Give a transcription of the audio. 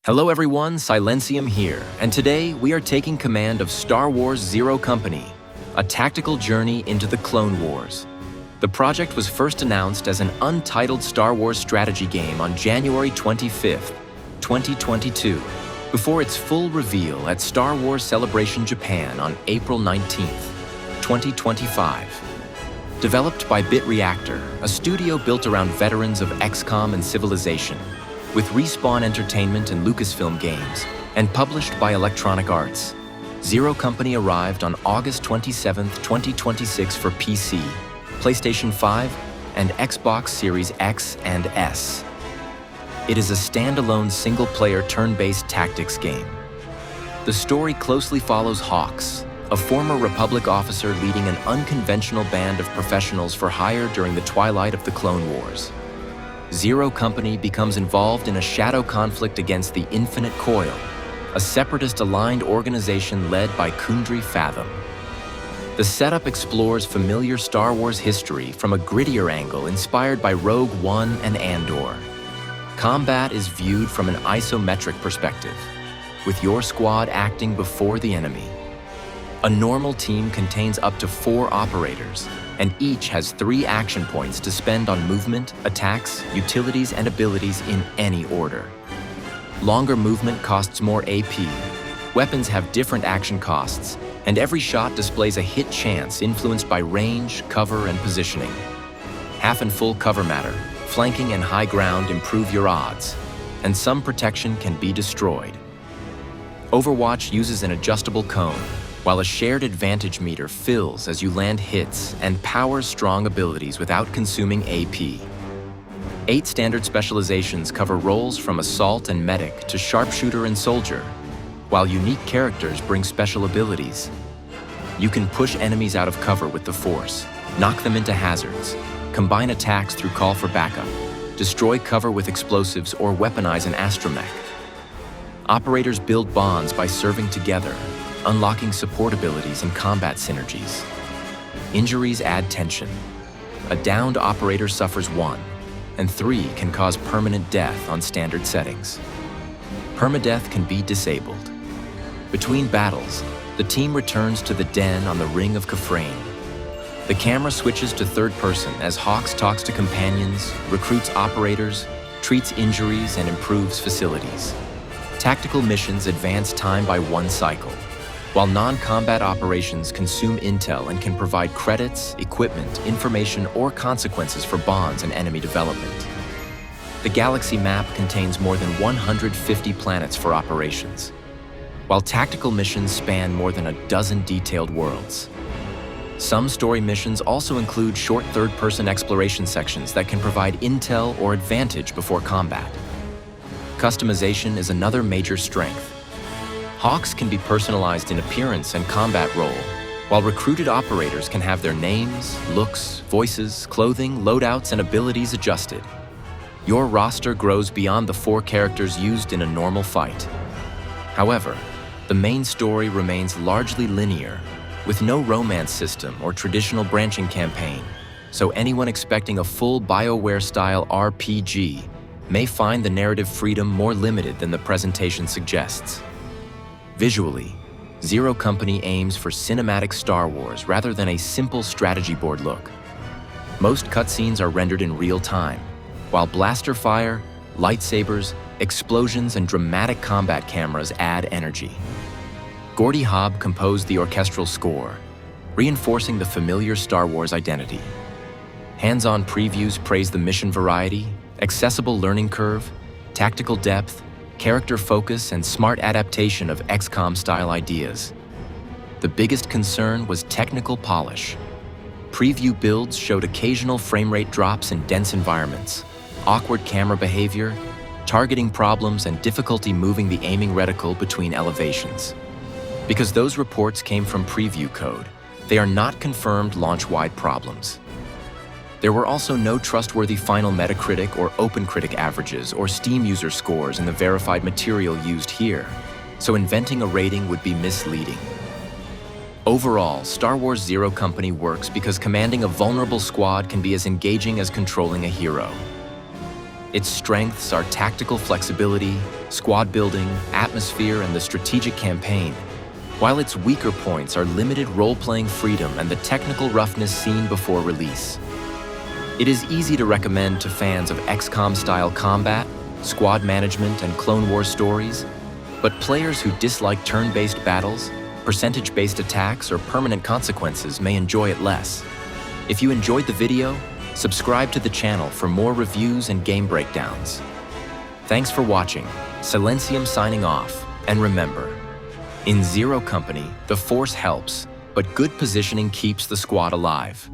Hello everyone, Silencium here, and today we are taking command of Star Wars Zero Company, a tactical journey into the Clone Wars. The project was first announced as an untitled Star Wars strategy game on January 25th, 2022, before its full reveal at Star Wars Celebration Japan on April 19th, 2025. Developed by Bit Reactor, a studio built around veterans of XCOM and Civilization, with Respawn Entertainment and Lucasfilm Games, and published by Electronic Arts. Zero Company arrived on August 27, 2026 for PC, PlayStation 5, and Xbox Series X and S. It is a standalone single-player turn-based tactics game. The story closely follows Hawks, a former Republic officer leading an unconventional band of professionals for hire during the twilight of the Clone Wars. Zero Company becomes involved in a shadow conflict against the Infinite Coil, a separatist-aligned organization led by Kundry Fathom. The setup explores familiar Star Wars history from a grittier angle inspired by Rogue One and Andor. Combat is viewed from an isometric perspective, with your squad acting before the enemy. A normal team contains up to 4 operators, and each has 3 action points to spend on movement, attacks, utilities, and abilities in any order. Longer movement costs more AP, weapons have different action costs, and every shot displays a hit chance influenced by range, cover, and positioning. Half and full cover matter, flanking and high ground improve your odds, and some protection can be destroyed. Overwatch uses an adjustable cone, while a shared advantage meter fills as you land hits and powers strong abilities without consuming AP. 8 standard specializations cover roles from Assault and Medic to Sharpshooter and Soldier, while unique characters bring special abilities. You can push enemies out of cover with the Force, knock them into hazards, combine attacks through call for backup, destroy cover with explosives, or weaponize an astromech. Operators build bonds by serving together, unlocking support abilities and combat synergies. Injuries add tension. A downed operator suffers 1, and 3 can cause permanent death on standard settings. Permadeath can be disabled. Between battles, the team returns to the den on the Ring of Kafrane. The camera switches to third person as Hawks talks to companions, recruits operators, treats injuries, and improves facilities. Tactical missions advance time by 1 cycle, while non-combat operations consume intel and can provide credits, equipment, information, or consequences for bonds and enemy development. The galaxy map contains more than 150 planets for operations, while tactical missions span more than a dozen detailed worlds. Some story missions also include short third-person exploration sections that can provide intel or advantage before combat. Customization is another major strength. Hawks can be personalized in appearance and combat role, while recruited operators can have their names, looks, voices, clothing, loadouts, and abilities adjusted. Your roster grows beyond the 4 characters used in a normal fight. However, the main story remains largely linear, with no romance system or traditional branching campaign, so anyone expecting a full BioWare-style RPG may find the narrative freedom more limited than the presentation suggests. Visually, Zero Company aims for cinematic Star Wars rather than a simple strategy board look. Most cutscenes are rendered in real time, while blaster fire, lightsabers, explosions, and dramatic combat cameras add energy. Gordy Hobb composed the orchestral score, reinforcing the familiar Star Wars identity. Hands-on previews praise the mission variety, accessible learning curve, tactical depth, character focus, and smart adaptation of XCOM-style ideas. The biggest concern was technical polish. Preview builds showed occasional frame rate drops in dense environments, awkward camera behavior, targeting problems, and difficulty moving the aiming reticle between elevations. Because those reports came from preview code, they are not confirmed launch-wide problems. There were also no trustworthy final Metacritic or OpenCritic averages or Steam user scores in the verified material used here, so inventing a rating would be misleading. Overall, Star Wars Zero Company works because commanding a vulnerable squad can be as engaging as controlling a hero. Its strengths are tactical flexibility, squad building, atmosphere, and the strategic campaign, while its weaker points are limited role-playing freedom and the technical roughness seen before release. It is easy to recommend to fans of XCOM-style combat, squad management, and Clone Wars stories, but players who dislike turn-based battles, percentage-based attacks, or permanent consequences may enjoy it less. If you enjoyed the video, subscribe to the channel for more reviews and game breakdowns. Thanks for watching. Silencium signing off, and remember, in Zero Company, the Force helps, but good positioning keeps the squad alive.